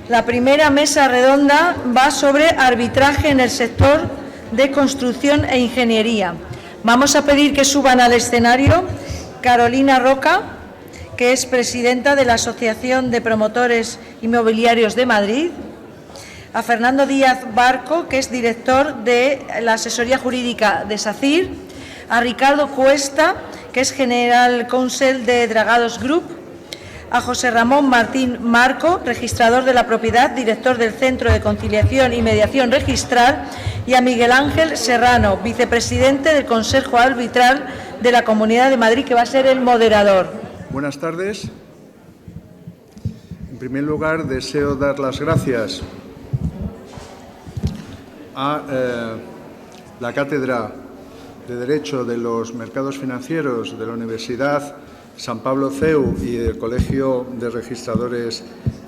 La primera mesa redonda va sobre arbitraje en el sector de construcción e ingeniería. Vamos a pedir que suban al escenario Carolina Roca, que es presidenta de la Asociación de Promotores Inmobiliarios de Madrid, a Fernando Díaz Barco, que es director de la asesoría jurídica de SACIR, a Ricardo Cuesta, que es General Counsel de Dragados Group, a José Ramón Martín Marco, registrador de la propiedad, director del Centro de Conciliación y Mediación Registral, y a Miguel Ángel Serrano, vicepresidente del Consejo Arbitral de la Comunidad de Madrid, que va a ser el moderador. Buenas tardes. En primer lugar, deseo dar las gracias a la Cátedra de Derecho de los Mercados Financieros de la Universidad San Pablo CEU y del Colegio de Registradores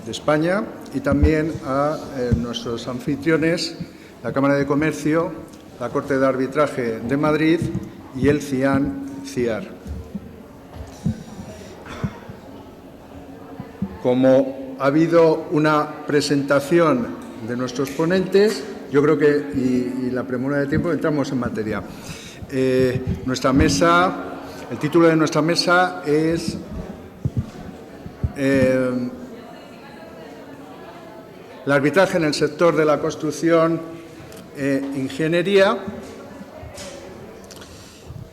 de España, y también a nuestros anfitriones, la Cámara de Comercio, la Corte de Arbitraje de Madrid y el CIAN-CIAR. Como ha habido una presentación de nuestros ponentes, yo creo que, y la premura de tiempo, entramos en materia. Nuestra mesa, el título de nuestra mesa es el arbitraje en el sector de la construcción e ingeniería,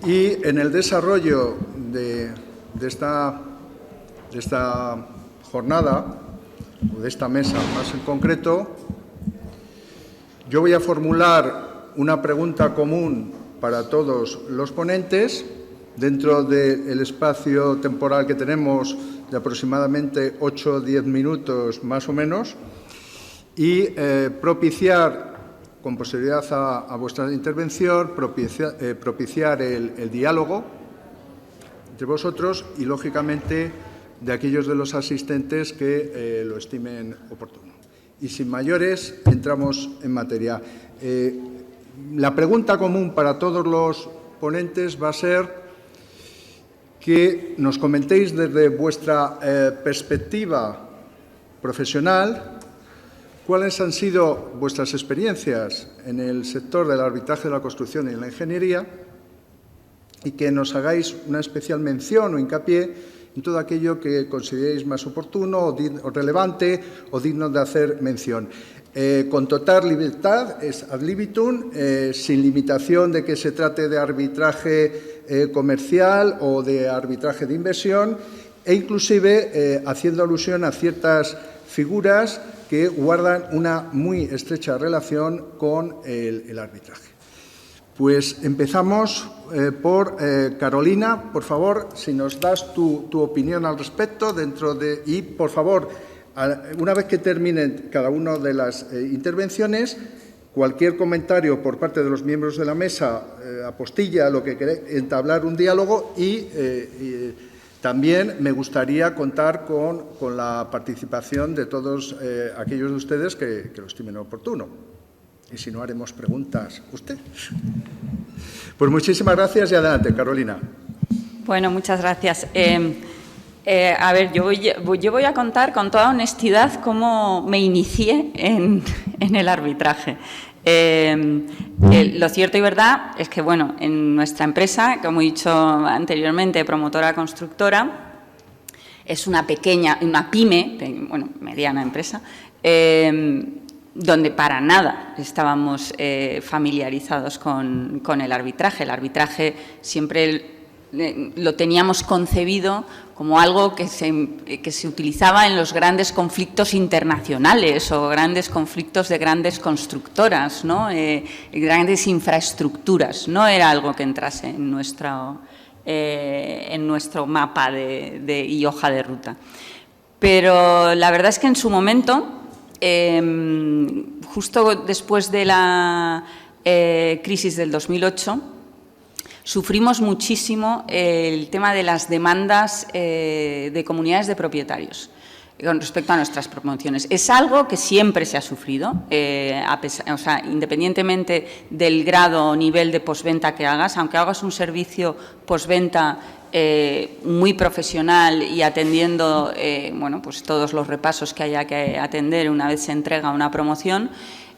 y en el desarrollo de esta jornada, o de esta mesa más en concreto, yo voy a formular una pregunta común para todos los ponentes, dentro del espacio temporal que tenemos de aproximadamente 8 o 10 minutos más o menos, y propiciar, con posterioridad a vuestra intervención, propiciar el diálogo entre vosotros y, lógicamente, de aquellos de los asistentes que lo estimen oportuno. Y sin mayores, entramos en materia. La pregunta común para todos los ponentes va a ser que nos comentéis desde vuestra perspectiva profesional cuáles han sido vuestras experiencias en el sector del arbitraje de la construcción y de la ingeniería, y que nos hagáis una especial mención o hincapié en todo aquello que consideréis más oportuno o relevante o digno de hacer mención. Con total libertad, es ad libitum, sin limitación de que se trate de arbitraje comercial o de arbitraje de inversión, e inclusive haciendo alusión a ciertas figuras que guardan una muy estrecha relación con el arbitraje. Pues empezamos por Carolina. Por favor, si nos das tu opinión al respecto y, por favor, una vez que terminen cada una de las intervenciones, cualquier comentario por parte de los miembros de la mesa, apostilla lo que queréis, entablar un diálogo, y también me gustaría contar con la participación de todos aquellos de ustedes que lo estimen oportuno. Y si no, haremos preguntas ustedes. Pues muchísimas gracias y adelante, Carolina. Bueno, muchas gracias. A ver, yo voy a contar con toda honestidad cómo me inicié en el arbitraje. Lo cierto y verdad es que, bueno, en nuestra empresa, como he dicho anteriormente, promotora constructora, es una pyme, bueno, mediana empresa, donde para nada estábamos familiarizados con el arbitraje. El arbitraje siempre lo teníamos concebido como algo que se utilizaba en los grandes conflictos internacionales o grandes conflictos de grandes constructoras, ¿no? Grandes infraestructuras. No era algo que entrase en nuestro mapa y hoja de ruta. Pero la verdad es que en su momento, justo después de la crisis del 2008, sufrimos muchísimo el tema de las demandas de comunidades de propietarios con respecto a nuestras promociones. Es algo que siempre se ha sufrido, independientemente del grado o nivel de postventa que hagas, aunque hagas un servicio postventa muy profesional y atendiendo bueno, pues todos los repasos que haya que atender una vez se entrega una promoción.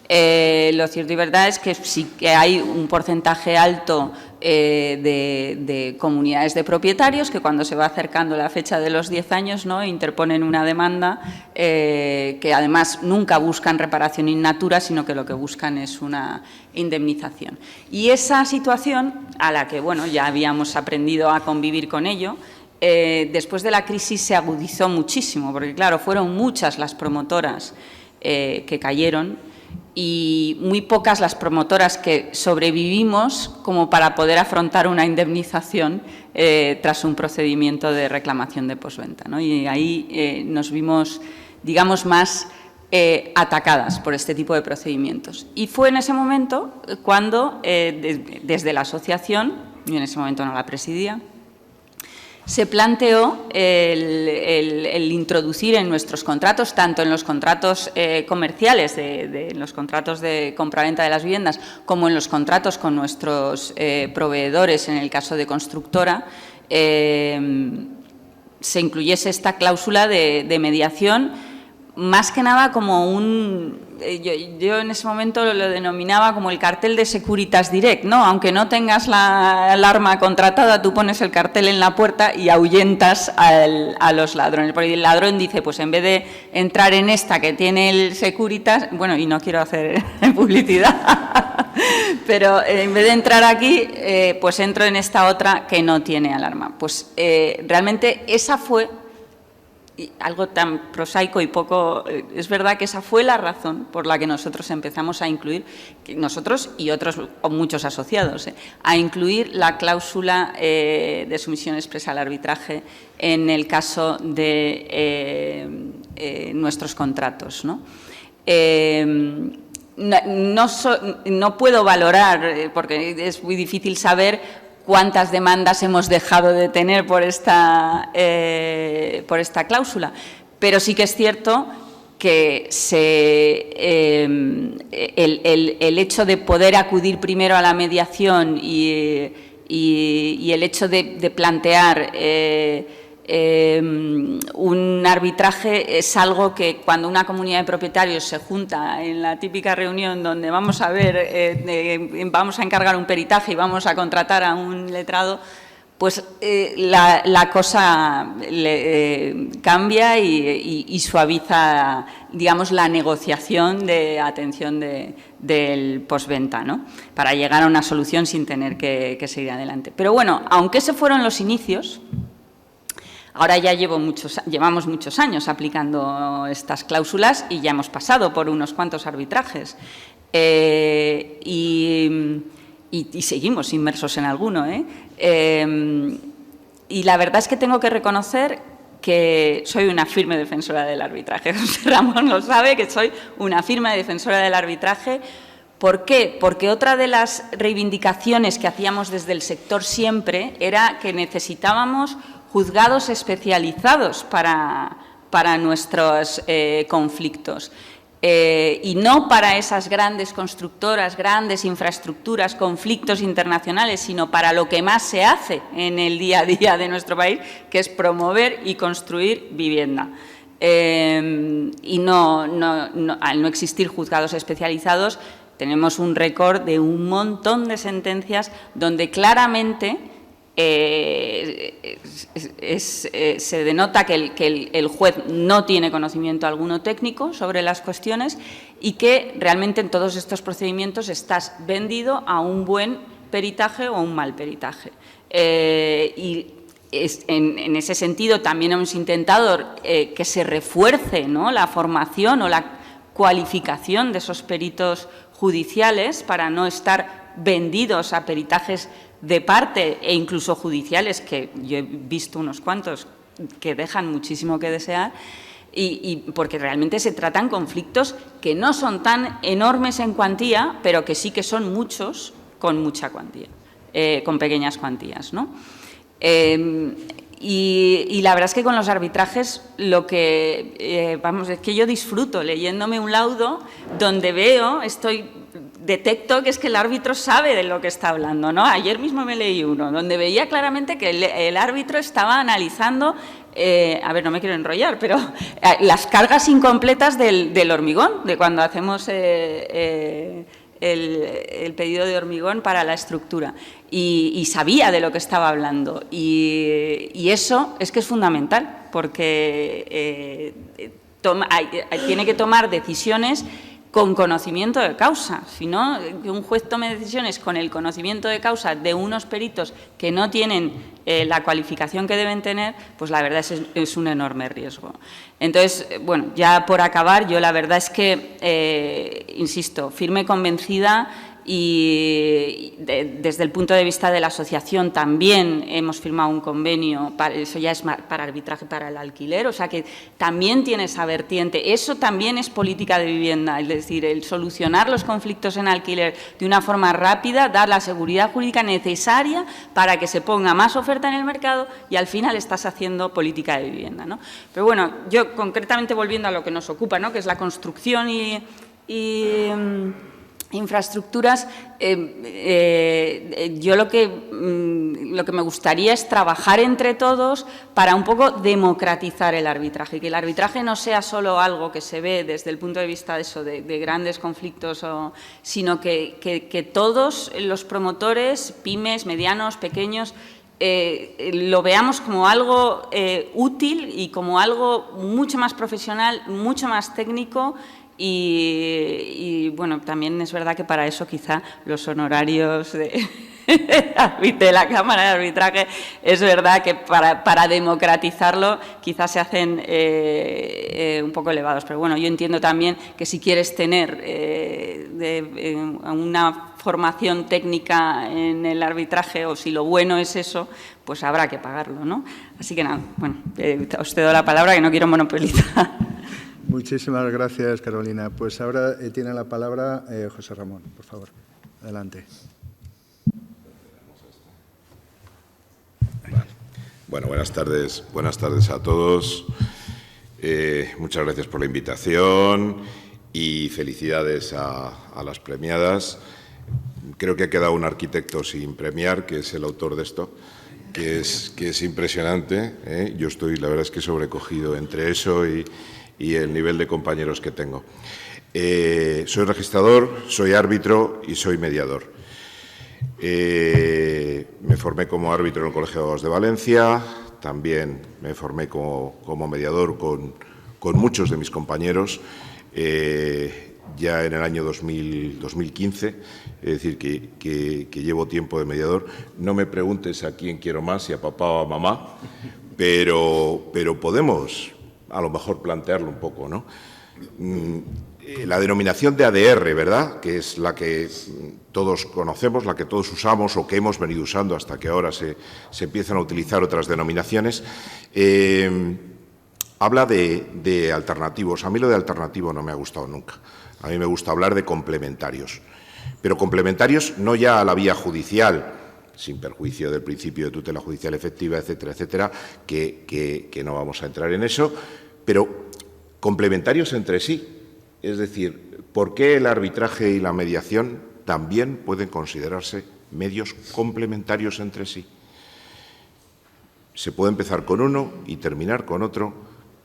Lo cierto y verdad es que sí que hay un porcentaje alto de comunidades de propietarios que cuando se va acercando la fecha de los 10 años, ¿no?, interponen una demanda que además nunca buscan reparación in natura, sino que lo que buscan es una indemnización. Y esa situación, a la que bueno, ya habíamos aprendido a convivir con ello, después de la crisis se agudizó muchísimo, porque claro, fueron muchas las promotoras que cayeron, y muy pocas las promotoras que sobrevivimos como para poder afrontar una indemnización tras un procedimiento de reclamación de postventa, ¿no? Y ahí nos vimos, digamos, más atacadas por este tipo de procedimientos. Y fue en ese momento cuando, desde la asociación, yo en ese momento no la presidía, se planteó el introducir en nuestros contratos, tanto en los contratos comerciales, en los contratos de compraventa de las viviendas, como en los contratos con nuestros proveedores, en el caso de constructora, se incluyese esta cláusula de mediación, más que nada como yo en ese momento lo denominaba como el cartel de Securitas Direct, ¿no? Aunque no tengas la alarma contratada, tú pones el cartel en la puerta y ahuyentas a los ladrones. Porque el ladrón dice, pues en vez de entrar en esta que tiene el Securitas, bueno, y no quiero hacer publicidad, pero en vez de entrar aquí, pues entro en esta otra que no tiene alarma. Pues realmente esa fue algo tan prosaico y poco, es verdad que esa fue la razón por la que nosotros empezamos a incluir, nosotros y otros o muchos asociados, a incluir la cláusula de sumisión expresa al arbitraje en el caso de nuestros contratos, ¿no? No puedo valorar, porque es muy difícil saber cuántas demandas hemos dejado de tener por esta cláusula, pero sí que es cierto que el hecho de poder acudir primero a la mediación y el hecho de plantear un arbitraje es algo que cuando una comunidad de propietarios se junta en la típica reunión donde vamos a ver, vamos a encargar un peritaje y vamos a contratar a un letrado, pues la cosa cambia y suaviza, digamos, la negociación de atención del postventa, ¿no?, para llegar a una solución sin tener que seguir adelante. Pero bueno, aunque esos fueron los inicios, ahora ya llevamos muchos años aplicando estas cláusulas y ya hemos pasado por unos cuantos arbitrajes y seguimos inmersos en alguno, y la verdad es que tengo que reconocer que soy una firme defensora del arbitraje. José Ramón lo sabe, que soy una firme defensora del arbitraje. ¿Por qué? Porque otra de las reivindicaciones que hacíamos desde el sector siempre era que necesitábamos juzgados especializados para nuestros conflictos y no para esas grandes constructoras, grandes infraestructuras, conflictos internacionales, sino para lo que más se hace en el día a día de nuestro país, que es promover y construir vivienda. Y al no existir juzgados especializados, tenemos un récord de un montón de sentencias donde claramente se denota que el juez no tiene conocimiento alguno técnico sobre las cuestiones y que realmente en todos estos procedimientos estás vendido a un buen peritaje o a un mal peritaje. Y en ese sentido también hemos intentado que se refuerce, ¿no?, la formación o la cualificación de esos peritos judiciales para no estar vendidos a peritajes de parte e incluso judiciales, que yo he visto unos cuantos que dejan muchísimo que desear, y porque realmente se tratan conflictos que no son tan enormes en cuantía, pero que sí que son muchos con mucha cuantía, con pequeñas cuantías, ¿no? Y la verdad es que con los arbitrajes lo que, es que yo disfruto leyéndome un laudo donde veo, estoy detecto que es que el árbitro sabe de lo que está hablando, ¿no? Ayer mismo me leí uno donde veía claramente que el árbitro estaba analizando, a ver, no me quiero enrollar, pero las cargas incompletas del hormigón, de cuando hacemos el pedido de hormigón para la estructura, y sabía de lo que estaba hablando, y eso es que es fundamental, porque tiene que tomar decisiones con conocimiento de causa. Si no, que un juez tome decisiones con el conocimiento de causa de unos peritos que no tienen la cualificación que deben tener, pues la verdad es un enorme riesgo. Entonces, bueno, ya por acabar, yo la verdad es que, insisto, firme convencida, y desde el punto de vista de la asociación también hemos firmado un convenio, eso ya es para arbitraje para el alquiler, o sea que también tiene esa vertiente. Eso también es política de vivienda, es decir, el solucionar los conflictos en alquiler de una forma rápida, dar la seguridad jurídica necesaria para que se ponga más oferta en el mercado y al final estás haciendo política de vivienda, ¿no? Pero bueno, yo concretamente volviendo a lo que nos ocupa, ¿no?, que es la construcción y infraestructuras, yo lo que me gustaría es trabajar entre todos para un poco democratizar el arbitraje, y que el arbitraje no sea solo algo que se ve desde el punto de vista de eso, de grandes conflictos, sino que todos los promotores, pymes, medianos, pequeños, lo veamos como algo útil y como algo mucho más profesional, mucho más técnico. Y bueno, también es verdad que para eso quizá los honorarios de la Cámara de Arbitraje, es verdad que para democratizarlo quizás se hacen un poco elevados. Pero bueno, yo entiendo también que si quieres tener una formación técnica en el arbitraje, o si lo bueno es eso, pues habrá que pagarlo, ¿no? Así que nada, bueno, os cedo la palabra, que no quiero monopolizar. Muchísimas gracias, Carolina. Pues ahora tiene la palabra José Ramón, por favor. Adelante. Bueno, buenas tardes a todos. Muchas gracias por la invitación y felicidades a las premiadas. Creo que ha quedado un arquitecto sin premiar, que es el autor de esto, que es impresionante. Yo estoy, la verdad es que sobrecogido entre eso y el nivel de compañeros que tengo. Soy registrador, soy árbitro y soy mediador. Me formé como árbitro en el Colegio de Abogados de Valencia, también me formé como mediador con muchos de mis compañeros, ya en el año 2015, es decir, que llevo tiempo de mediador. No me preguntes a quién quiero más, si a papá o a mamá, pero podemos a lo mejor plantearlo un poco, ¿no? La denominación de ADR, ¿verdad?, que es la que todos conocemos, la que todos usamos o que hemos venido usando hasta que ahora se empiezan a utilizar otras denominaciones, habla de alternativos. A mí lo de alternativo no me ha gustado nunca. A mí me gusta hablar de complementarios, pero complementarios no ya a la vía judicial, sin perjuicio del principio de tutela judicial efectiva, etcétera, etcétera, que no vamos a entrar en eso, pero complementarios entre sí. Es decir, ¿por qué el arbitraje y la mediación también pueden considerarse medios complementarios entre sí? Se puede empezar con uno y terminar con otro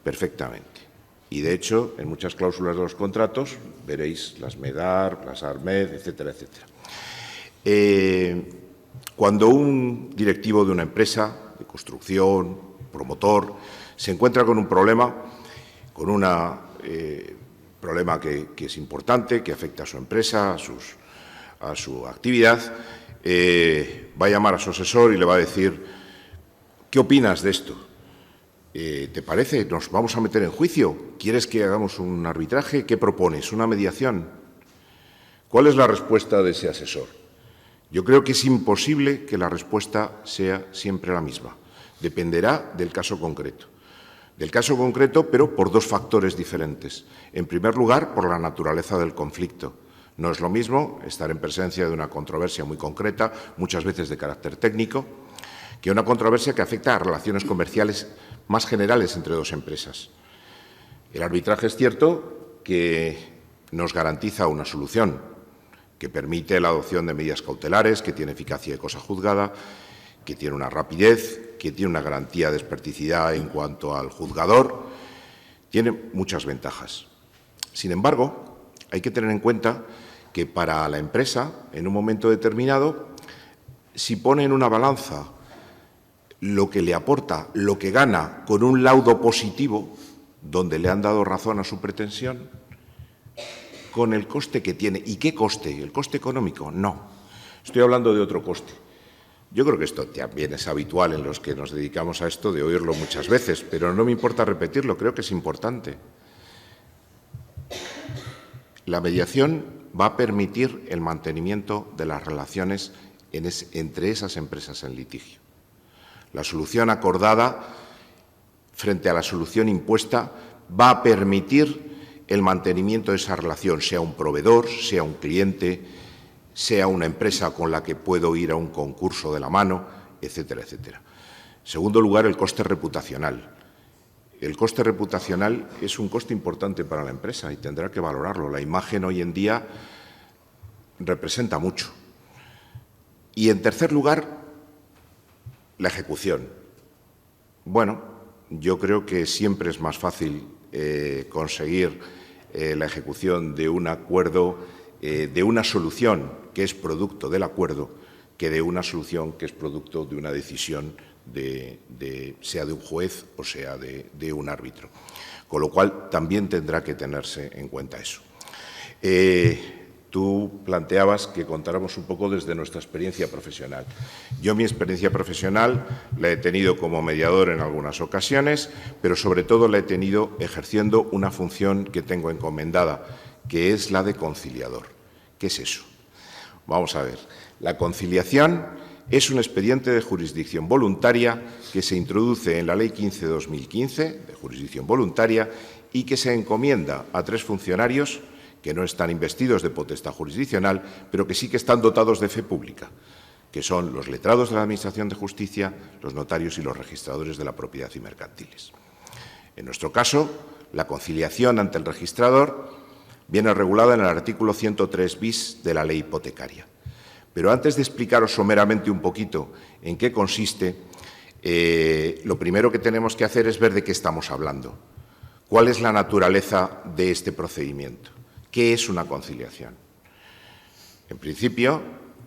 perfectamente. Y, de hecho, en muchas cláusulas de los contratos veréis las MEDAR, las ARMED, etcétera, etcétera. Cuando un directivo de una empresa de construcción, promotor, se encuentra con un problema, problema que es importante, que afecta a su empresa, a su actividad, va a llamar a su asesor y le va a decir: ¿qué opinas de esto? ¿Te parece? ¿Nos vamos a meter en juicio? ¿Quieres que hagamos un arbitraje? ¿Qué propones? ¿Una mediación? ¿Cuál es la respuesta de ese asesor? Yo creo que es imposible que la respuesta sea siempre la misma. Dependerá del caso concreto. Pero por dos factores diferentes. En primer lugar, por la naturaleza del conflicto. No es lo mismo estar en presencia de una controversia muy concreta, muchas veces de carácter técnico, que una controversia que afecta a relaciones comerciales más generales entre dos empresas. El arbitraje es cierto que nos garantiza una solución, que permite la adopción de medidas cautelares, que tiene eficacia de cosa juzgada, que tiene una rapidez, que tiene una garantía de experticidad en cuanto al juzgador. Tiene muchas ventajas. Sin embargo, hay que tener en cuenta que para la empresa, en un momento determinado, si pone en una balanza lo que le aporta, lo que gana con un laudo positivo, donde le han dado razón a su pretensión, con el coste que tiene. ¿Y qué coste? ¿El coste económico? No. Estoy hablando de otro coste. Yo creo que esto también es habitual en los que nos dedicamos a esto, de oírlo muchas veces, pero no me importa repetirlo, creo que es importante. La mediación va a permitir el mantenimiento de las relaciones entre esas empresas en litigio. La solución acordada frente a la solución impuesta va a permitir el mantenimiento de esa relación, sea un proveedor, sea un cliente, sea una empresa con la que puedo ir a un concurso de la mano, etcétera, etcétera. En segundo lugar, el coste reputacional. El coste reputacional es un coste importante para la empresa y tendrá que valorarlo. La imagen hoy en día representa mucho. Y, en tercer lugar, la ejecución. Bueno, yo creo que siempre es más fácil conseguir la ejecución de un acuerdo, de una solución que es producto del acuerdo, que de una solución que es producto de una decisión sea de un juez o sea de un árbitro. Con lo cual, también tendrá que tenerse en cuenta eso. Tú planteabas que contáramos un poco desde nuestra experiencia profesional. Yo mi experiencia profesional la he tenido como mediador en algunas ocasiones, pero sobre todo la he tenido ejerciendo una función que tengo encomendada, que es la de conciliador. ¿Qué es eso? Vamos a ver. La conciliación es un expediente de jurisdicción voluntaria que se introduce en la Ley 15 de 2015, de jurisdicción voluntaria, y que se encomienda a 3 funcionarios que no están investidos de potestad jurisdiccional, pero que sí que están dotados de fe pública, que son los letrados de la Administración de Justicia, los notarios y los registradores de la propiedad y mercantiles. En nuestro caso, la conciliación ante el registrador viene regulada en el artículo 103 bis de la Ley hipotecaria. Pero antes de explicaros someramente un poquito en qué consiste, lo primero que tenemos que hacer es ver de qué estamos hablando. ¿Cuál es la naturaleza de este procedimiento? ¿Qué es una conciliación? En principio,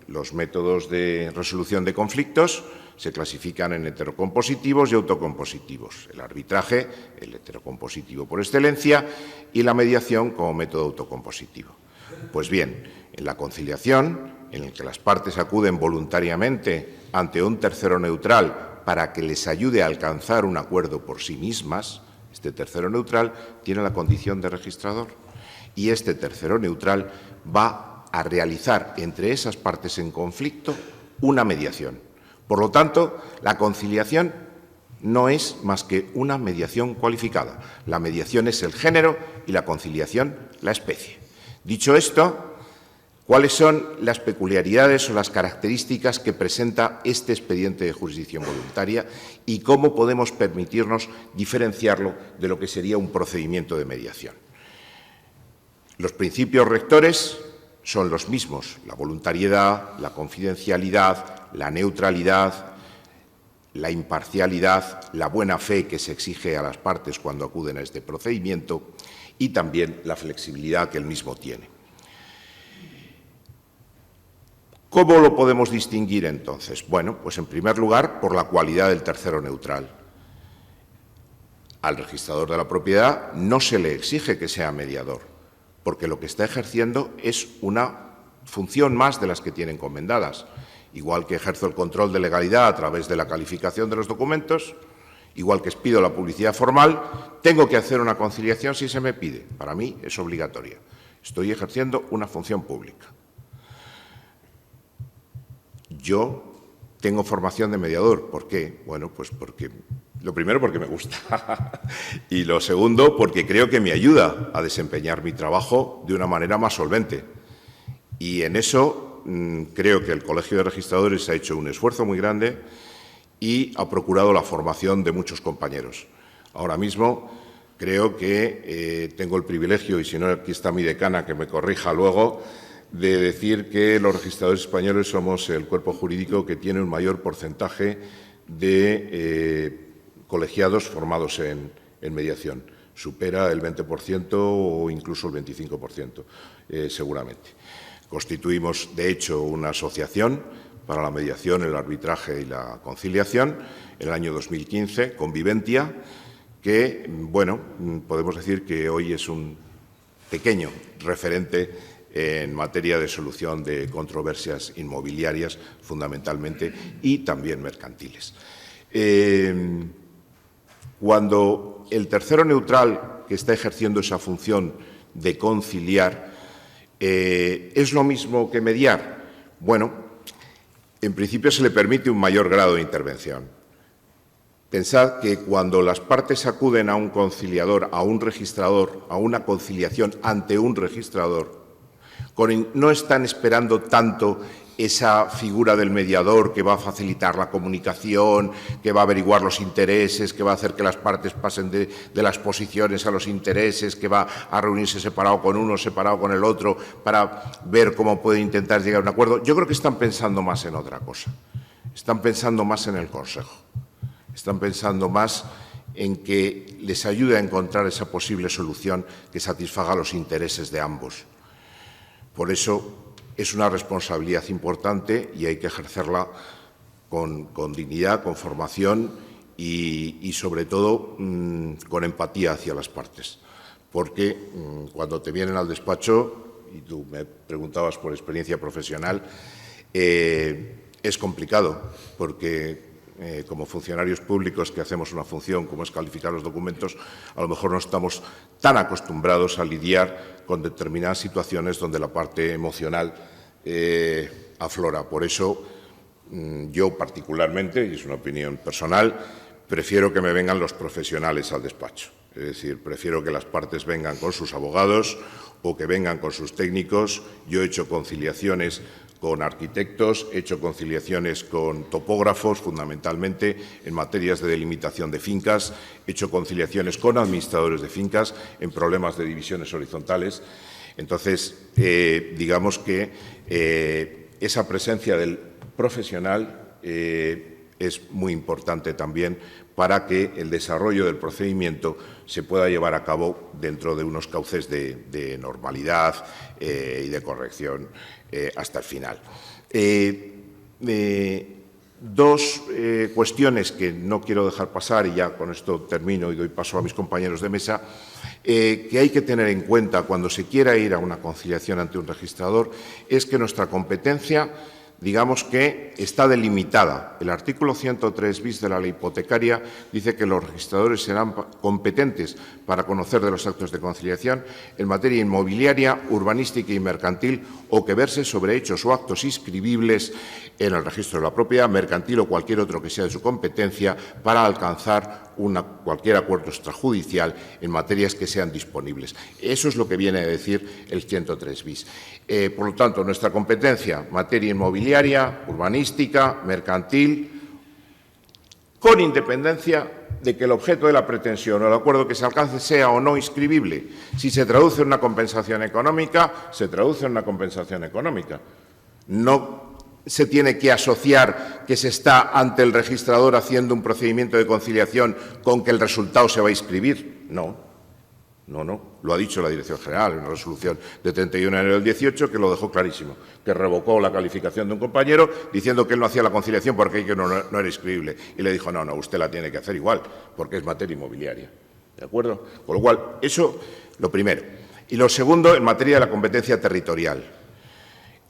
los métodos de resolución de conflictos se clasifican en heterocompositivos y autocompositivos. El arbitraje, el heterocompositivo por excelencia, y la mediación como método autocompositivo. Pues bien, en la conciliación, en el que las partes acuden voluntariamente ante un tercero neutral para que les ayude a alcanzar un acuerdo por sí mismas, este tercero neutral tiene la condición de registrador. Y este tercero neutral va a realizar entre esas partes en conflicto una mediación. Por lo tanto, la conciliación no es más que una mediación cualificada. La mediación es el género y la conciliación la especie. Dicho esto, ¿cuáles son las peculiaridades o las características que presenta este expediente de jurisdicción voluntaria y cómo podemos permitirnos diferenciarlo de lo que sería un procedimiento de mediación? Los principios rectores son los mismos: la voluntariedad, la confidencialidad, la neutralidad, la imparcialidad, la buena fe que se exige a las partes cuando acuden a este procedimiento y también la flexibilidad que el mismo tiene. ¿Cómo lo podemos distinguir entonces? Bueno, pues en primer lugar por la cualidad del tercero neutral. Al registrador de la propiedad no se le exige que sea mediador, porque lo que está ejerciendo es una función más de las que tiene encomendadas. Igual que ejerzo el control de legalidad a través de la calificación de los documentos, igual que pido la publicidad formal, tengo que hacer una conciliación si se me pide. Para mí es obligatoria. Estoy ejerciendo una función pública. Yo tengo formación de mediador. ¿Por qué? Bueno, pues porque, lo primero, porque me gusta. Y lo segundo, porque creo que me ayuda a desempeñar mi trabajo de una manera más solvente. Y en eso creo que el Colegio de Registradores ha hecho un esfuerzo muy grande y ha procurado la formación de muchos compañeros. Ahora mismo creo que tengo el privilegio, y si no, aquí está mi decana que me corrija luego, de decir que los registradores españoles somos el cuerpo jurídico que tiene un mayor porcentaje de colegiados formados en mediación. Supera el 20% o incluso el 25%, seguramente. Constituimos, de hecho, una asociación para la mediación, el arbitraje y la conciliación en el año 2015, Conviventia, que, bueno, podemos decir que hoy es un pequeño referente en materia de solución de controversias inmobiliarias, fundamentalmente, y también mercantiles. Cuando el tercero neutral, que está ejerciendo esa función de conciliar, ¿es lo mismo que mediar? Bueno, en principio se le permite un mayor grado de intervención. Pensad que cuando las partes acuden a un conciliador, a un registrador, a una conciliación ante un registrador, no están esperando tanto esa figura del mediador que va a facilitar la comunicación, que va a averiguar los intereses, que va a hacer que las partes pasen de las posiciones a los intereses, que va a reunirse separado con uno, separado con el otro, para ver cómo pueden intentar llegar a un acuerdo. Yo creo que están pensando más en otra cosa. Están pensando más en el consejo. Están pensando más en que les ayude a encontrar esa posible solución que satisfaga los intereses de ambos. Por eso es una responsabilidad importante y hay que ejercerla con dignidad, con formación y sobre todo, con empatía hacia las partes. Porque cuando te vienen al despacho, y tú me preguntabas por experiencia profesional, es complicado porque como funcionarios públicos que hacemos una función como es calificar los documentos, a lo mejor no estamos tan acostumbrados a lidiar con determinadas situaciones donde la parte emocional aflora. Por eso, yo particularmente, y es una opinión personal, prefiero que me vengan los profesionales al despacho. Es decir, prefiero que las partes vengan con sus abogados o que vengan con sus técnicos. Yo he hecho conciliaciones con arquitectos, he hecho conciliaciones con topógrafos, fundamentalmente en materias de delimitación de fincas, he hecho conciliaciones con administradores de fincas en problemas de divisiones horizontales. Entonces, digamos que esa presencia del profesional es muy importante también para que el desarrollo del procedimiento se pueda llevar a cabo dentro de unos cauces de normalidad y de corrección hasta el final. Dos cuestiones que no quiero dejar pasar, y ya con esto termino y doy paso a mis compañeros de mesa, que hay que tener en cuenta cuando se quiera ir a una conciliación ante un registrador, es que nuestra competencia, digamos que está delimitada. El artículo 103 bis de la ley hipotecaria dice que los registradores serán competentes para conocer de los actos de conciliación en materia inmobiliaria, urbanística y mercantil o que verse sobre hechos o actos inscribibles en el registro de la propiedad, mercantil o cualquier otro que sea de su competencia para alcanzar cualquier acuerdo extrajudicial en materias que sean disponibles. Eso es lo que viene a decir el 103 bis. Por lo tanto, nuestra competencia, materia inmobiliaria, urbanística, mercantil, con independencia de que el objeto de la pretensión o el acuerdo que se alcance sea o no inscribible. Si se traduce en una compensación económica, se traduce en una compensación económica. No se tiene que asociar que se está ante el registrador haciendo un procedimiento de conciliación con que el resultado se va a inscribir. No, lo ha dicho la Dirección General en una resolución de 31 de enero del 18 que lo dejó clarísimo, que revocó la calificación de un compañero diciendo que él no hacía la conciliación porque no era inscribible. Y le dijo, no, usted la tiene que hacer igual porque es materia inmobiliaria. ¿De acuerdo? Con lo cual, eso lo primero. Y lo segundo, en materia de la competencia territorial.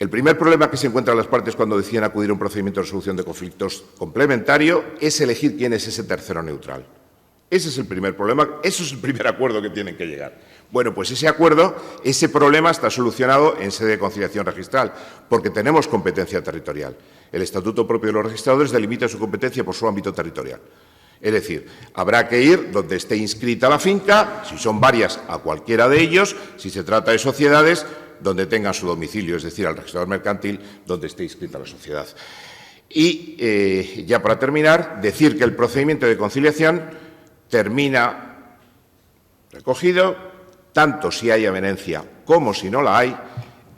El primer problema que se encuentran las partes cuando deciden acudir a un procedimiento de resolución de conflictos complementario es elegir quién es ese tercero neutral. Ese es el primer problema, eso es el primer acuerdo que tienen que llegar. Bueno, pues ese acuerdo, ese problema está solucionado en sede de conciliación registral, porque tenemos competencia territorial. El Estatuto propio de los registradores delimita su competencia por su ámbito territorial. Es decir, habrá que ir donde esté inscrita la finca, si son varias, a cualquiera de ellos, si se trata de sociedades, donde tengan su domicilio, es decir, al registrador mercantil, donde esté inscrita la sociedad. Y ya para terminar, decir que el procedimiento de conciliación termina recogido, tanto si hay avenencia como si no la hay,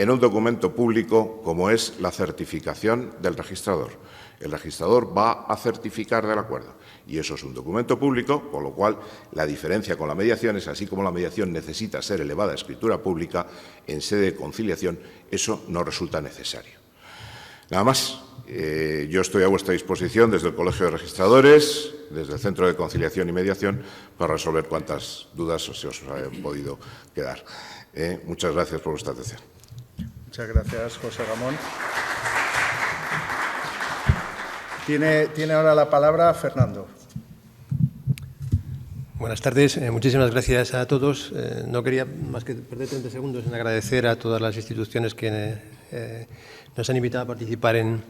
en un documento público como es la certificación del registrador. El registrador va a certificar del acuerdo y eso es un documento público, con lo cual la diferencia con la mediación es, así como la mediación necesita ser elevada a escritura pública, en sede de conciliación eso no resulta necesario. Nada más. Yo estoy a vuestra disposición desde el Colegio de Registradores, desde el Centro de Conciliación y Mediación, para resolver cuantas dudas se os hayan podido quedar. Muchas gracias por vuestra atención. Muchas gracias, José Ramón. Tiene ahora la palabra Fernando. Buenas tardes. Muchísimas gracias a todos. No quería más que perder 30 segundos en agradecer a todas las instituciones que nos han invitado a participar en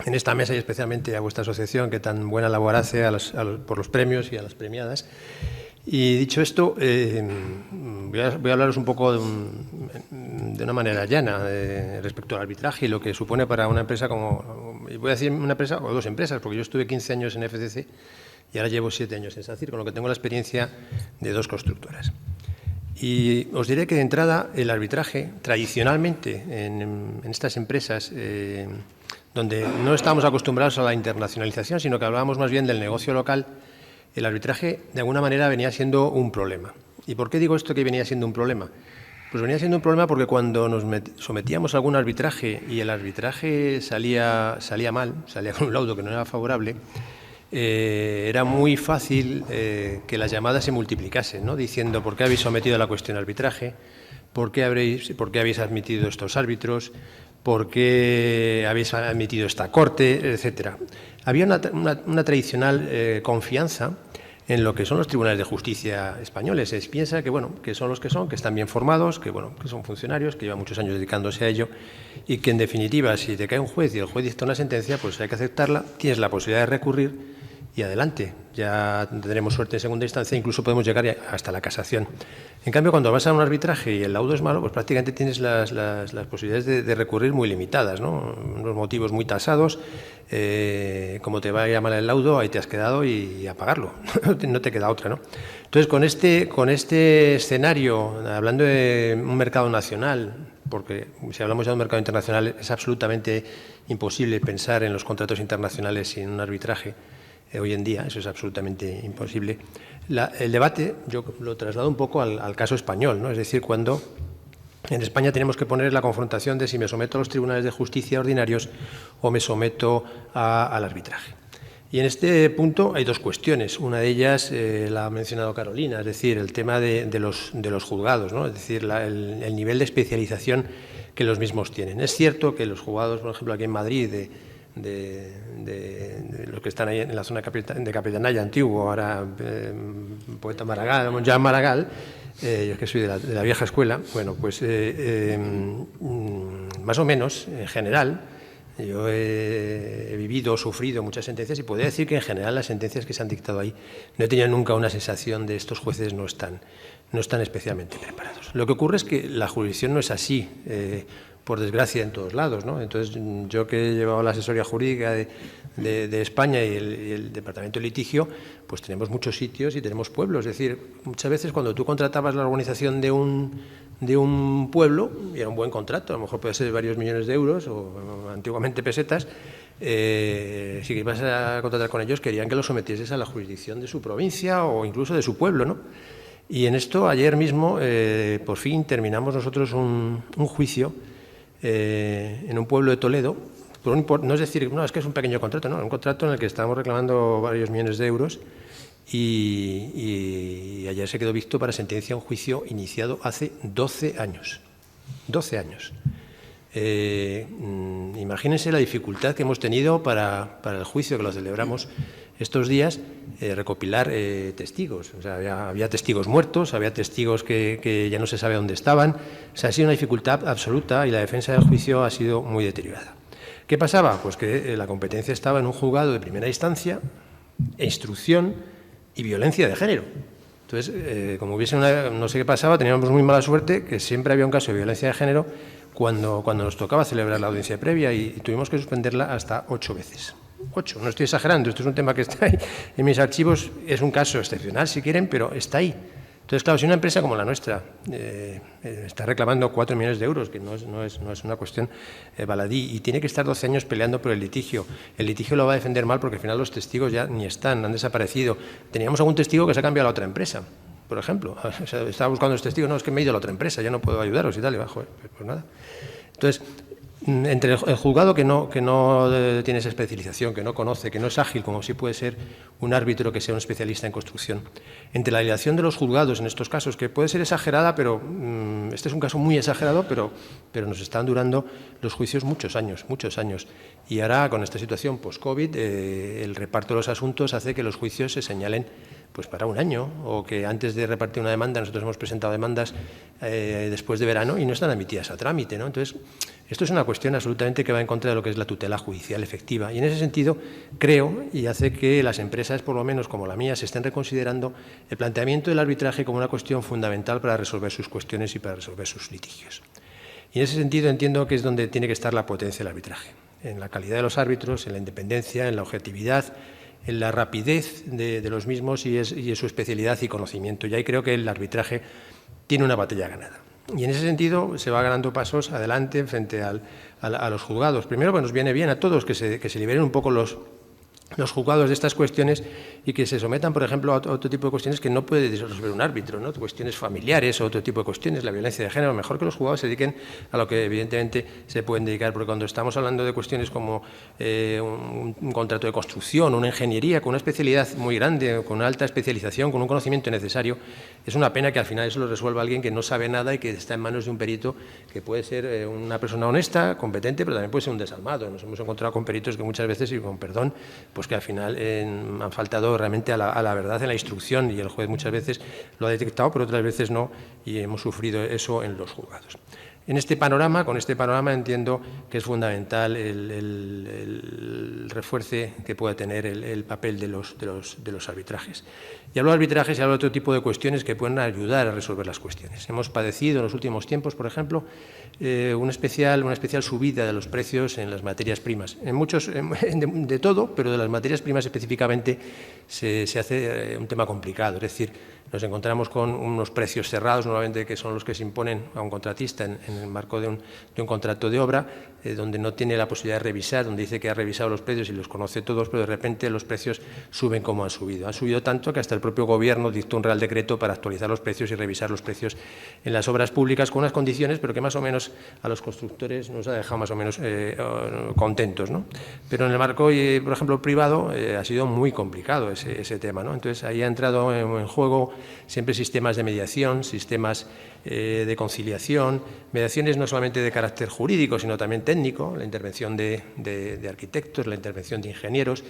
esta mesa y especialmente a vuestra asociación, que tan buena labor hace por los premios y a las premiadas. Y dicho esto, voy a hablaros un poco de una manera llana respecto al arbitraje y lo que supone para una empresa como... Voy a decir una empresa o dos empresas, porque yo estuve 15 años en FCC y ahora llevo 7 años en SACIR, con lo que tengo la experiencia de 2 constructoras. Y os diré que de entrada el arbitraje, tradicionalmente en estas empresas, donde no estábamos acostumbrados a la internacionalización, sino que hablábamos más bien del negocio local, el arbitraje de alguna manera venía siendo un problema. ¿Y por qué digo esto que venía siendo un problema? Pues venía siendo un problema porque cuando nos sometíamos a algún arbitraje y el arbitraje salía mal, salía con un laudo que no era favorable, era muy fácil que las llamadas se multiplicasen, ¿no? Diciendo ¿por qué habéis sometido a la cuestión arbitraje? ¿Por qué habéis admitido estos árbitros? ¿Por qué habéis admitido esta corte? Etcétera. Había una tradicional confianza en lo que son los tribunales de justicia españoles. Se piensa que, bueno, que son los que son, que están bien formados, que, bueno, que son funcionarios, que llevan muchos años dedicándose a ello y que, en definitiva, si te cae un juez y el juez dicta una sentencia, pues hay que aceptarla, tienes la posibilidad de recurrir y adelante. Ya tendremos suerte en segunda instancia, incluso podemos llegar hasta la casación. En cambio, cuando vas a un arbitraje y el laudo es malo, pues prácticamente tienes las posibilidades de recurrir muy limitadas, ¿no? Unos motivos muy tasados, como te vaya mal el laudo, ahí te has quedado y a pagarlo, no te queda otra, ¿no? Entonces, con este escenario, hablando de un mercado nacional, porque si hablamos ya de un mercado internacional, es absolutamente imposible pensar en los contratos internacionales sin un arbitraje. Hoy en día eso es absolutamente imposible. El debate yo lo traslado un poco al caso español, ¿no? Es decir, cuando en España tenemos que poner la confrontación de si me someto a los tribunales de justicia ordinarios o me someto al arbitraje. Y en este punto hay 2 cuestiones. Una de ellas la ha mencionado Carolina, es decir, el tema de los juzgados, ¿no? Es decir, el nivel de especialización que los mismos tienen. Es cierto que los juzgados, por ejemplo, aquí en Madrid, de los que están ahí en la zona de Capitanaya antiguo, ahora poeta Maragall, Joan Maragall, yo es que soy de la vieja escuela, bueno, pues más o menos, en general, yo he vivido, sufrido muchas sentencias y podría decir que en general las sentencias que se han dictado ahí no he tenido nunca una sensación de estos jueces no están especialmente preparados. Lo que ocurre es que la jurisdicción no es así, por desgracia, en todos lados, ¿no? Entonces, yo que he llevado la asesoría jurídica de España y el Departamento de Litigio, pues tenemos muchos sitios y tenemos pueblos. Es decir, muchas veces cuando tú contratabas la organización de un pueblo, y era un buen contrato, a lo mejor puede ser varios millones de euros o antiguamente pesetas, si ibas a contratar con ellos querían que los sometieses a la jurisdicción de su provincia o incluso de su pueblo, ¿no? Y en esto, ayer mismo, por fin terminamos nosotros un juicio en un pueblo de Toledo, no es decir, no, es que es un pequeño contrato, no, un contrato en el que estábamos reclamando varios millones de euros y ayer se quedó visto para sentencia un juicio iniciado hace 12 años. 12 años. Imagínense la dificultad que hemos tenido para el juicio que lo celebramos estos días, recopilar testigos. O sea, había testigos muertos, había testigos que ya no se sabe dónde estaban. O sea, ha sido una dificultad absoluta y la defensa del juicio ha sido muy deteriorada. ¿Qué pasaba? Pues que la competencia estaba en un juzgado de primera instancia, instrucción y violencia de género. Entonces, como hubiese no sé qué pasaba, teníamos muy mala suerte que siempre había un caso de violencia de género cuando nos tocaba celebrar la audiencia previa y tuvimos que suspenderla hasta 8 veces. 8, no estoy exagerando, esto es un tema que está ahí en mis archivos, es un caso excepcional si quieren, pero está ahí. Entonces, claro, si una empresa como la nuestra está reclamando 4 millones de euros, que no es una cuestión baladí, y tiene que estar 12 años peleando por el litigio lo va a defender mal porque al final los testigos ya ni están, han desaparecido. Teníamos algún testigo que se ha cambiado a la otra empresa, por ejemplo. O sea, estaba buscando los testigos, no, es que me he ido a la otra empresa, ya no puedo ayudaros y tal, y bajo, pues nada. Entonces, entre el juzgado que no tiene esa especialización, que no conoce, que no es ágil, como sí puede ser un árbitro que sea un especialista en construcción, entre la dilación de los juzgados en estos casos, que puede ser exagerada, pero este es un caso muy exagerado, pero nos están durando los juicios muchos años. Y ahora, con esta situación post-COVID, el reparto de los asuntos hace que los juicios se señalen pues para un año, o que antes de repartir una demanda, nosotros hemos presentado demandas después de verano y no están admitidas a trámite, ¿no? Entonces, esto es una cuestión absolutamente que va en contra de lo que es la tutela judicial efectiva. Y en ese sentido, creo, y hace que las empresas, por lo menos como la mía, se estén reconsiderando el planteamiento del arbitraje como una cuestión fundamental para resolver sus cuestiones y para resolver sus litigios. Y en ese sentido entiendo que es donde tiene que estar la potencia del arbitraje, en la calidad de los árbitros, en la independencia, en la objetividad, en la rapidez de los mismos y en su especialidad y conocimiento. Y ahí creo que el arbitraje tiene una batalla ganada. Y en ese sentido se va ganando pasos adelante frente a los juzgados. Primero, pues nos viene bien a todos que se liberen un poco los juzgados de estas cuestiones y que se sometan, por ejemplo, a otro tipo de cuestiones que no puede resolver un árbitro, ¿no? Cuestiones familiares o otro tipo de cuestiones, la violencia de género. Mejor que los juzgados se dediquen a lo que evidentemente se pueden dedicar, porque cuando estamos hablando de cuestiones como un contrato de construcción, una ingeniería con una especialidad muy grande, con una alta especialización, con un conocimiento necesario, es una pena que al final eso lo resuelva alguien que no sabe nada y que está en manos de un perito que puede ser una persona honesta, competente, pero también puede ser un desalmado. Nos hemos encontrado con peritos que muchas veces, y con perdón, pues que al final han faltado realmente a la verdad en la instrucción, y el juez muchas veces lo ha detectado, pero otras veces no, y hemos sufrido eso en los juzgados. En este panorama, con este panorama, entiendo que es fundamental el refuerce que pueda tener el papel de los arbitrajes. Y hablo de arbitrajes y hablo de otro tipo de cuestiones que pueden ayudar a resolver las cuestiones. Hemos padecido en los últimos tiempos, por ejemplo, una especial subida de los precios en las materias primas. En muchos, de todo, pero de las materias primas específicamente se hace un tema complicado. Es decir, nos encontramos con unos precios cerrados, normalmente que son los que se imponen a un contratista en el marco de un contrato de obra, donde no tiene la posibilidad de revisar, donde dice que ha revisado los precios y los conoce todos, pero de repente los precios suben como han subido. Han subido tanto que hasta el propio Gobierno dictó un Real Decreto para actualizar los precios y revisar los precios en las obras públicas con unas condiciones, pero que más o menos a los constructores nos ha dejado más o menos contentos, ¿no? Pero en el marco, por ejemplo, privado, ha sido muy complicado ese tema, ¿no? Entonces, ahí ha entrado en juego siempre sistemas de mediación, sistemas de conciliación, mediaciones no solamente de carácter jurídico, sino también técnico, la intervención de arquitectos, la intervención de ingenieros,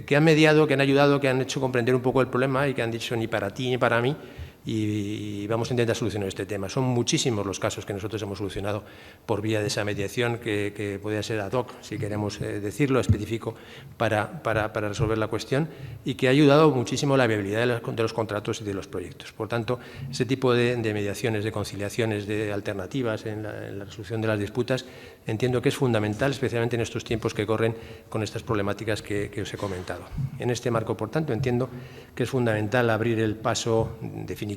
que han mediado, que han ayudado, que han hecho comprender un poco el problema y que han dicho ni para ti ni para mí, y vamos a intentar solucionar este tema. Son muchísimos los casos que nosotros hemos solucionado por vía de esa mediación, que podría ser ad hoc, si queremos decirlo, específico, para resolver la cuestión, y que ha ayudado muchísimo la viabilidad de los contratos y de los proyectos. Por tanto, ese tipo de mediaciones, de conciliaciones, de alternativas en la resolución de las disputas, entiendo que es fundamental, especialmente en estos tiempos que corren con estas problemáticas que os he comentado. En este marco, por tanto, entiendo que es fundamental abrir el paso definitivamente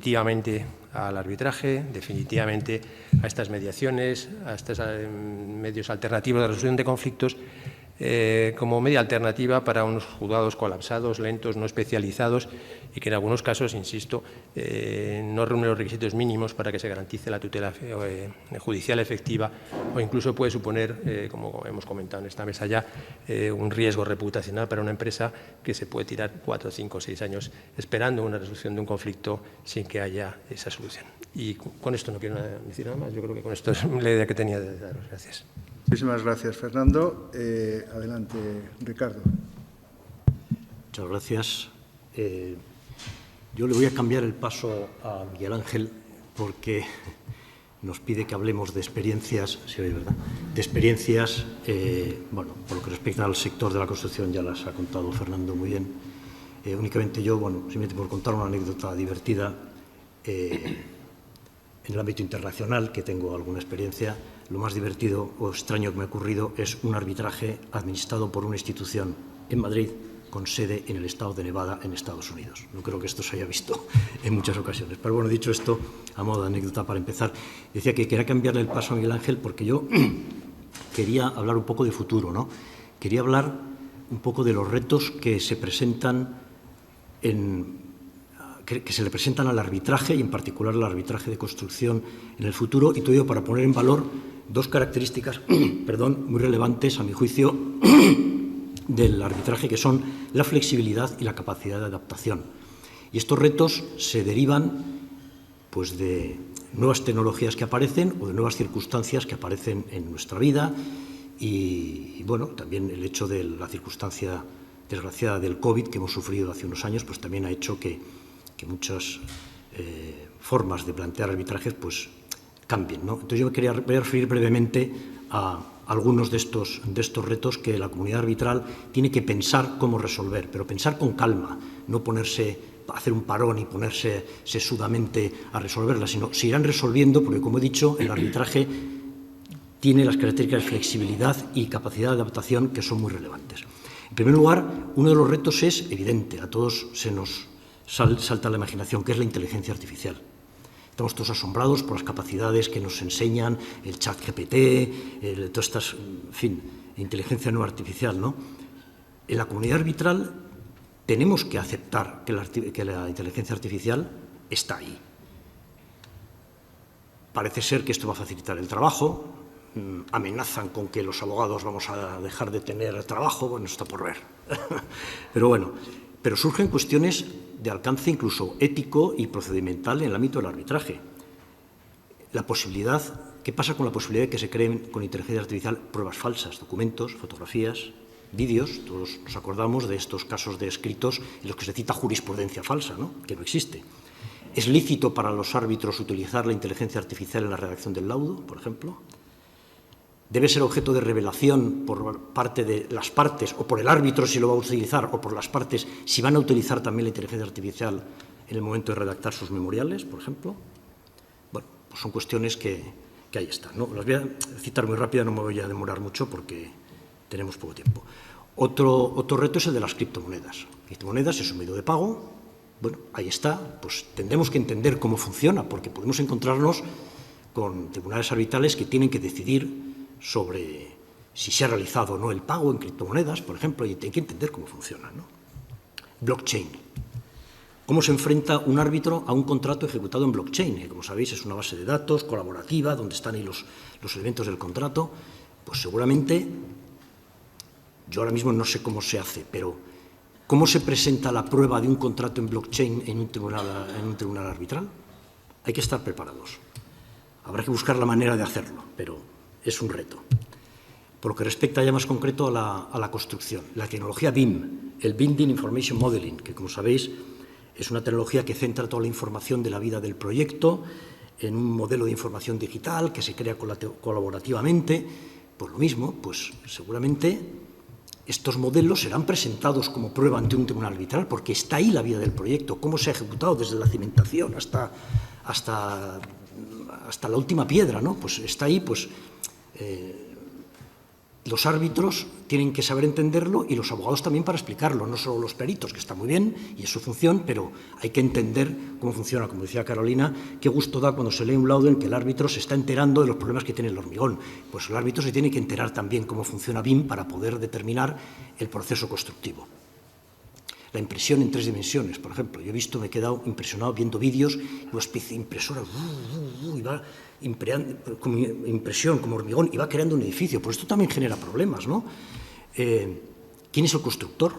al arbitraje, definitivamente a estas mediaciones, a estos medios alternativos de resolución de conflictos, como media alternativa para unos juzgados colapsados, lentos, no especializados, y que en algunos casos, insisto, no reúnen los requisitos mínimos para que se garantice la tutela judicial efectiva, o incluso puede suponer, como hemos comentado en esta mesa ya, un riesgo reputacional para una empresa que se puede tirar 4, 5, 6 años esperando una resolución de un conflicto sin que haya esa solución. Y con esto no quiero decir nada más. Yo creo que con esto es la idea que tenía de daros. Gracias. Muchísimas gracias, Fernando. Adelante, Ricardo. Muchas gracias. Yo le voy a cambiar el paso a Miguel Ángel porque nos pide que hablemos de experiencias, ¿se oye, verdad? De experiencias, bueno, por lo que respecta al sector de la construcción ya las ha contado Fernando muy bien. Únicamente yo, bueno, simplemente por contar una anécdota divertida, en el ámbito internacional, que tengo alguna experiencia, lo más divertido o extraño que me ha ocurrido es un arbitraje administrado por una institución en Madrid con sede en el estado de Nevada, en Estados Unidos. No creo que esto se haya visto en muchas ocasiones. Pero bueno, dicho esto, a modo de anécdota para empezar, decía que quería cambiarle el paso a Miguel Ángel porque yo quería hablar un poco de futuro, ¿no? Quería hablar un poco de los retos que se presentan que se le presentan al arbitraje y en particular al arbitraje de construcción en el futuro, y todo ello para poner en valor dos características muy relevantes a mi juicio del arbitraje, que son la flexibilidad y la capacidad de adaptación. Y estos retos se derivan pues, de nuevas tecnologías que aparecen o de nuevas circunstancias que aparecen en nuestra vida y bueno, también el hecho de la circunstancia desgraciada del COVID que hemos sufrido hace unos años, pues también ha hecho que muchas formas de plantear arbitrajes pues cambien, ¿no? Entonces yo me voy a referir brevemente a algunos de estos retos que la comunidad arbitral tiene que pensar cómo resolver, pero pensar con calma, no hacer un parón y ponerse sesudamente a resolverlas, sino se irán resolviendo porque, como he dicho, el arbitraje tiene las características de flexibilidad y capacidad de adaptación que son muy relevantes. En primer lugar, uno de los retos es evidente, a todos se nos salta la imaginación, que es la inteligencia artificial. Estamos todos asombrados por las capacidades que nos enseñan el chat GPT, todas estas, en fin, inteligencia no artificial, ¿no? En la comunidad arbitral tenemos que aceptar que la inteligencia artificial está ahí. Parece ser que esto va a facilitar el trabajo, amenazan con que los abogados vamos a dejar de tener trabajo, bueno, está por ver. Pero surgen cuestiones de alcance incluso ético y procedimental en el ámbito del arbitraje. ¿Qué pasa con la posibilidad de que se creen con inteligencia artificial pruebas falsas, documentos, fotografías, vídeos? Todos nos acordamos de estos casos de escritos en los que se cita jurisprudencia falsa, ¿no? Que no existe. ¿Es lícito para los árbitros utilizar la inteligencia artificial en la redacción del laudo, por ejemplo? ¿Debe ser objeto de revelación por parte de las partes, o por el árbitro si lo va a utilizar, o por las partes si van a utilizar también la inteligencia artificial en el momento de redactar sus memoriales, por ejemplo? Bueno, pues son cuestiones que ahí están, ¿no? Las voy a citar muy rápida, no me voy a demorar mucho porque tenemos poco tiempo. Otro reto es el de las criptomonedas. Criptomonedas es un medio de pago. Bueno, ahí está. Pues tendremos que entender cómo funciona, porque podemos encontrarnos con tribunales arbitrales que tienen que decidir sobre si se ha realizado o no el pago en criptomonedas, por ejemplo, y hay que entender cómo funciona, ¿no? Blockchain. ¿Cómo se enfrenta un árbitro a un contrato ejecutado en blockchain? Que, como sabéis, es una base de datos colaborativa donde están ahí los elementos del contrato. Pues seguramente, yo ahora mismo no sé cómo se hace, pero ¿cómo se presenta la prueba de un contrato en blockchain en un tribunal arbitral? Hay que estar preparados. Habrá que buscar la manera de hacerlo, pero es un reto. Por lo que respecta ya más concreto a la construcción, la tecnología BIM, el Building Information Modeling, que, como sabéis, es una tecnología que centra toda la información de la vida del proyecto en un modelo de información digital que se crea colaborativamente. Por lo mismo, pues seguramente estos modelos serán presentados como prueba ante un tribunal arbitral porque está ahí la vida del proyecto, cómo se ha ejecutado desde la cimentación hasta la última piedra, ¿no? Pues está ahí, pues los árbitros tienen que saber entenderlo y los abogados también para explicarlo, no solo los peritos, que está muy bien y es su función, pero hay que entender cómo funciona. Como decía Carolina, qué gusto da cuando se lee un laudo en que el árbitro se está enterando de los problemas que tiene el hormigón. Pues el árbitro se tiene que enterar también cómo funciona BIM para poder determinar el proceso constructivo. La impresión en 3 dimensiones, por ejemplo. Yo me he quedado impresionado viendo vídeos y una especie de impresora y va como impresión, como hormigón, y va creando un edificio. Pues esto también genera problemas, ¿no? ¿Quién es el constructor?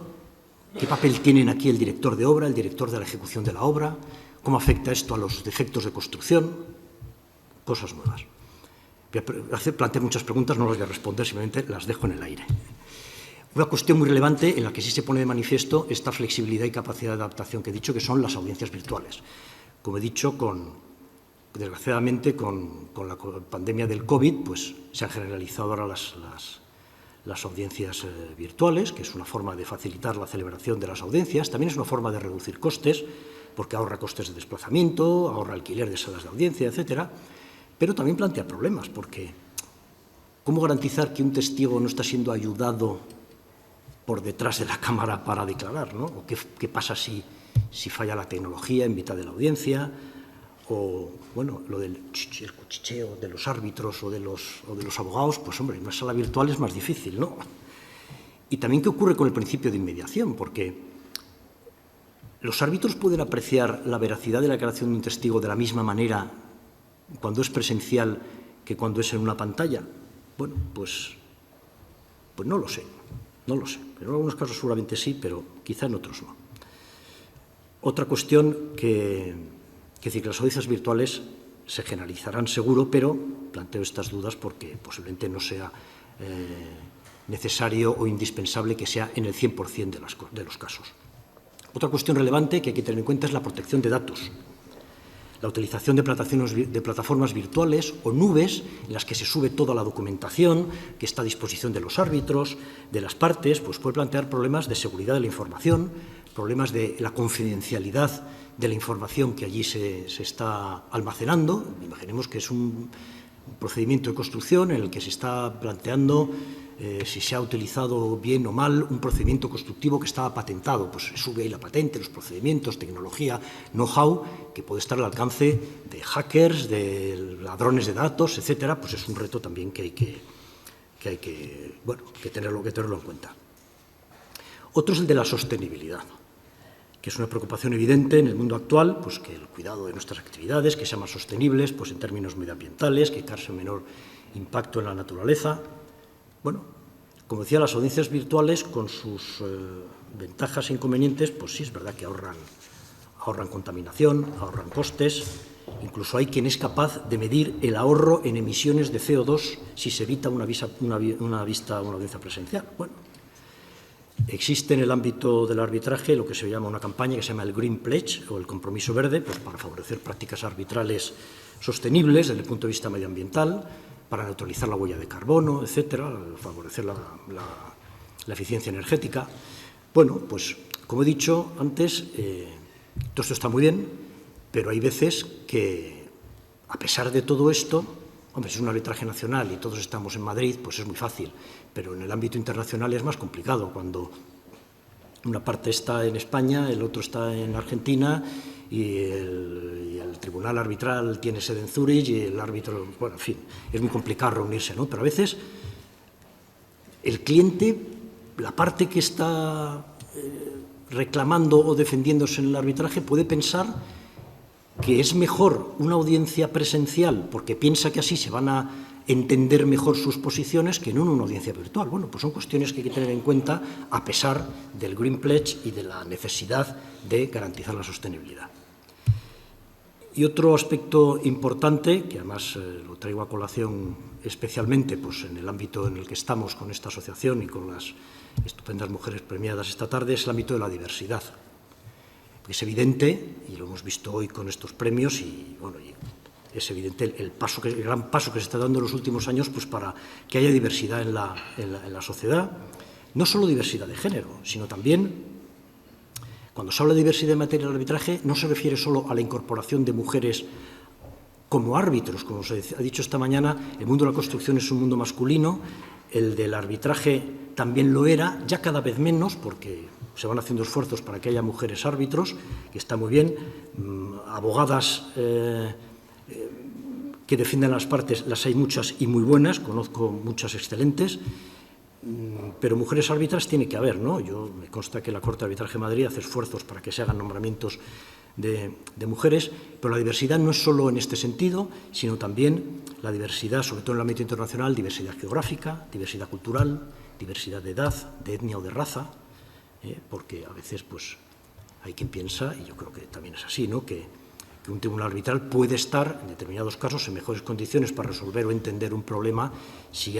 ¿Qué papel tienen aquí el director de obra, el director de la ejecución de la obra? ¿Cómo afecta esto a los defectos de construcción? Cosas nuevas. Voy a plantear muchas preguntas, no las voy a responder, simplemente las dejo en el aire. Una cuestión muy relevante en la que sí se pone de manifiesto esta flexibilidad y capacidad de adaptación que he dicho, que son las audiencias virtuales. Como he dicho, desgraciadamente, con la pandemia del COVID, pues se han generalizado ahora las audiencias virtuales, que es una forma de facilitar la celebración de las audiencias. También es una forma de reducir costes, porque ahorra costes de desplazamiento, ahorra alquiler de salas de audiencia, etcétera. Pero también plantea problemas, porque ¿cómo garantizar que un testigo no está siendo ayudado por detrás de la cámara para declarar, ¿no? O qué pasa si falla la tecnología en mitad de la audiencia, o, bueno, lo del cuchicheo de los árbitros o de los abogados, pues, hombre, en una sala virtual es más difícil, ¿no? Y también qué ocurre con el principio de inmediación, porque los árbitros pueden apreciar la veracidad de la declaración de un testigo de la misma manera cuando es presencial que cuando es en una pantalla. Bueno, pues no lo sé, no lo sé. En algunos casos seguramente sí, pero quizá en otros no. Otra cuestión que las audiencias virtuales se generalizarán seguro, pero planteo estas dudas porque posiblemente no sea necesario o indispensable que sea en el 100% de los casos. Otra cuestión relevante que hay que tener en cuenta es la protección de datos. La utilización de plataformas virtuales o nubes en las que se sube toda la documentación que está a disposición de los árbitros, de las partes, pues puede plantear problemas de seguridad de la información, problemas de la confidencialidad de la información que allí se está almacenando. Imaginemos que es un procedimiento de construcción en el que se está planteando si se ha utilizado bien o mal un procedimiento constructivo que estaba patentado. Pues se sube ahí la patente, los procedimientos, tecnología, know-how, que puede estar al alcance de hackers, de ladrones de datos, etcétera. Pues es un reto también que hay que tenerlo en cuenta. Otro es el de la sostenibilidad, que es una preocupación evidente en el mundo actual, pues que el cuidado de nuestras actividades, que sean más sostenibles, pues en términos medioambientales, que causen menor impacto en la naturaleza. Bueno, como decía, las audiencias virtuales, con sus ventajas e inconvenientes, pues sí es verdad que ahorran contaminación, ahorran costes. Incluso hay quien es capaz de medir el ahorro en emisiones de CO2 si se evita una audiencia presencial. Bueno, existe en el ámbito del arbitraje lo que se llama una campaña que se llama el Green Pledge o el compromiso verde, pues para favorecer prácticas arbitrales sostenibles desde el punto de vista medioambiental, para neutralizar la huella de carbono, etcétera, favorecer la eficiencia energética. Bueno, pues como he dicho antes, todo esto está muy bien, pero hay veces que, a pesar de todo esto, hombre, si es un arbitraje nacional y todos estamos en Madrid, pues es muy fácil, pero en el ámbito internacional es más complicado, cuando una parte está en España, el otro está en Argentina y el tribunal arbitral tiene sede en Zúrich y el árbitro, bueno, en fin, es muy complicado reunirse, ¿no? Pero a veces el cliente, la parte que está reclamando o defendiéndose en el arbitraje, puede pensar que es mejor una audiencia presencial porque piensa que así se van a entender mejor sus posiciones que no en una audiencia virtual. Bueno, pues son cuestiones que hay que tener en cuenta a pesar del Green Pledge y de la necesidad de garantizar la sostenibilidad. Y otro aspecto importante, que además lo traigo a colación especialmente pues, en el ámbito en el que estamos con esta asociación y con las estupendas mujeres premiadas esta tarde, es el ámbito de la diversidad. Es evidente, y lo hemos visto hoy con estos premios, y bueno, es evidente el gran paso que se está dando en los últimos años pues, para que haya diversidad en la sociedad. No solo diversidad de género, sino también, cuando se habla de diversidad en materia de arbitraje, no se refiere solo a la incorporación de mujeres como árbitros. Como se ha dicho esta mañana, el mundo de la construcción es un mundo masculino, el del arbitraje también lo era, ya cada vez menos, porque se van haciendo esfuerzos para que haya mujeres árbitros, que está muy bien, abogadas que defienden las partes, las hay muchas y muy buenas, conozco muchas excelentes, pero mujeres árbitras tiene que haber, ¿no? Yo me consta que la Corte de Arbitraje de Madrid hace esfuerzos para que se hagan nombramientos de mujeres, pero la diversidad no es solo en este sentido, sino también la diversidad, sobre todo en el ámbito internacional, diversidad geográfica, diversidad cultural, diversidad de edad, de etnia o de raza, porque a veces pues, hay quien piensa, y yo creo que también es así, ¿no? que un tribunal arbitral puede estar, en determinados casos, en mejores condiciones para resolver o entender un problema si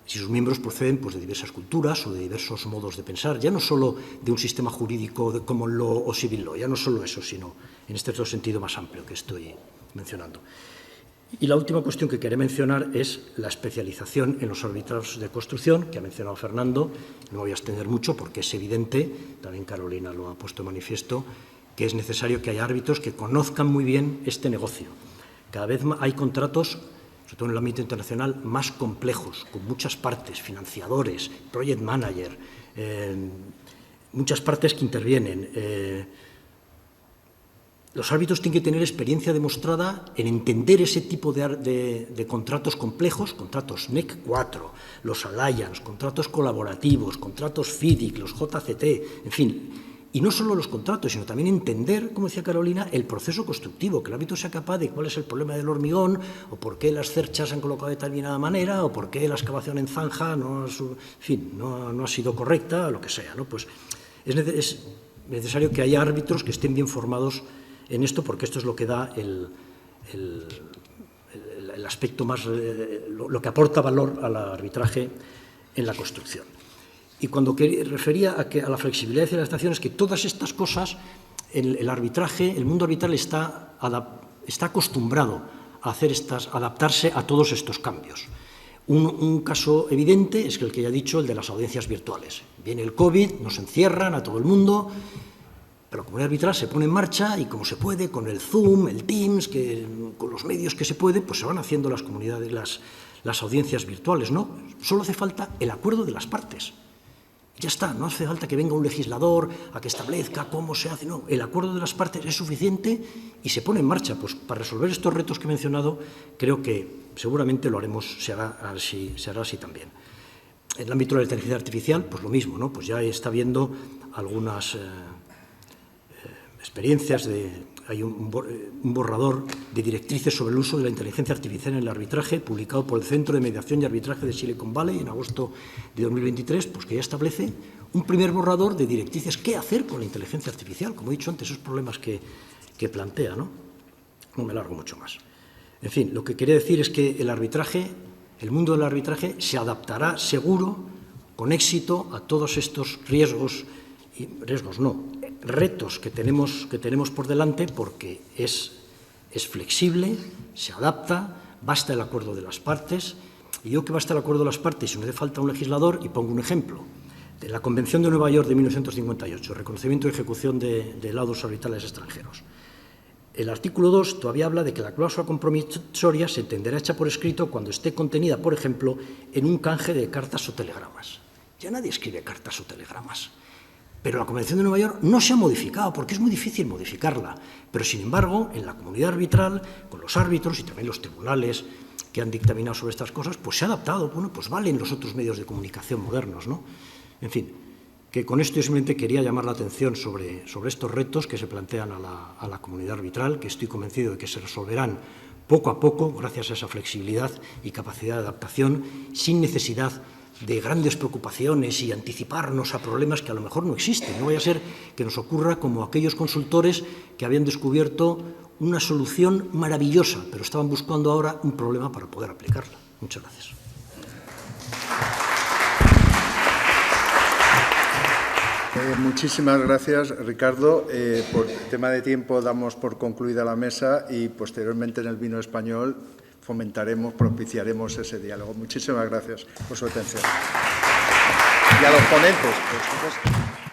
sus miembros proceden pues, de diversas culturas o de diversos modos de pensar, ya no solo de un sistema jurídico de common law o civil law, ya no solo eso, sino en este otro sentido más amplio que estoy mencionando. Y la última cuestión que quería mencionar es la especialización en los arbitrados de construcción, que ha mencionado Fernando. No voy a extender mucho porque es evidente, también Carolina lo ha puesto de manifiesto, que es necesario que haya árbitros que conozcan muy bien este negocio. Cada vez hay contratos sobre todo en el ámbito internacional, más complejos, con muchas partes, financiadores, project manager, muchas partes que intervienen. Los árbitros tienen que tener experiencia demostrada en entender ese tipo de contratos complejos, contratos NEC 4, los Alliance, contratos colaborativos, contratos FIDIC, los JCT, en fin. Y no solo los contratos, sino también entender, como decía Carolina, el proceso constructivo, que el árbitro sea capaz de cuál es el problema del hormigón, o por qué las cerchas se han colocado de determinada manera, o por qué la excavación en zanja no ha sido correcta, lo que sea, ¿no? Pues es necesario que haya árbitros que estén bien formados en esto, porque esto es lo que da el aspecto más, lo que aporta valor al arbitraje en la construcción. Y cuando refería a la flexibilidad y la adaptación, es que todas estas cosas, el arbitraje, el mundo arbitral está acostumbrado a adaptarse a todos estos cambios. Un caso evidente es el que ya he dicho, el de las audiencias virtuales. Viene el COVID, nos encierran a todo el mundo, pero la comunidad arbitral se pone en marcha y como se puede, con el Zoom, el Teams, con los medios que se puede, pues se van haciendo las comunidades, las audiencias virtuales, ¿no? Solo hace falta el acuerdo de las partes. Ya está, no hace falta que venga un legislador a que establezca cómo se hace, no, el acuerdo de las partes es suficiente y se pone en marcha. Pues para resolver estos retos que he mencionado, creo que seguramente lo haremos, se hará así también. En el ámbito de la inteligencia artificial, pues lo mismo, ¿no? Pues ya está habiendo algunas experiencias hay un borrador de directrices sobre el uso de la inteligencia artificial en el arbitraje, publicado por el Centro de Mediación y Arbitraje de Silicon Valley en agosto de 2023, pues que ya establece un primer borrador de directrices qué hacer con la inteligencia artificial, como he dicho antes, esos problemas que plantea, ¿no? No me largo mucho más. En fin, lo que quería decir es que el mundo del arbitraje se adaptará seguro, con éxito, a todos estos retos que tenemos por delante, porque es flexible, se adapta, basta el acuerdo de las partes. Y digo que basta el acuerdo de las partes y no hace falta un legislador, y pongo un ejemplo. De la Convención de Nueva York de 1958, reconocimiento y ejecución de laudos arbitrales extranjeros. El artículo 2 todavía habla de que la cláusula compromisoria se entenderá hecha por escrito cuando esté contenida, por ejemplo, en un canje de cartas o telegramas. Ya nadie escribe cartas o telegramas. Pero la Convención de Nueva York no se ha modificado, porque es muy difícil modificarla. Pero, sin embargo, en la comunidad arbitral, con los árbitros y también los tribunales que han dictaminado sobre estas cosas, pues se ha adaptado. Bueno, pues valen los otros medios de comunicación modernos, ¿no? En fin, que con esto yo simplemente quería llamar la atención sobre estos retos que se plantean a la comunidad arbitral, que estoy convencido de que se resolverán poco a poco, gracias a esa flexibilidad y capacidad de adaptación, sin necesidad de grandes preocupaciones y anticiparnos a problemas que a lo mejor no existen. No vaya a ser que nos ocurra como aquellos consultores que habían descubierto una solución maravillosa, pero estaban buscando ahora un problema para poder aplicarla. Muchas gracias. Muchísimas gracias, Ricardo. Por tema de tiempo damos por concluida la mesa y posteriormente en el vino español propiciaremos ese diálogo. Muchísimas gracias por su atención. Y a los ponentes, por supuesto.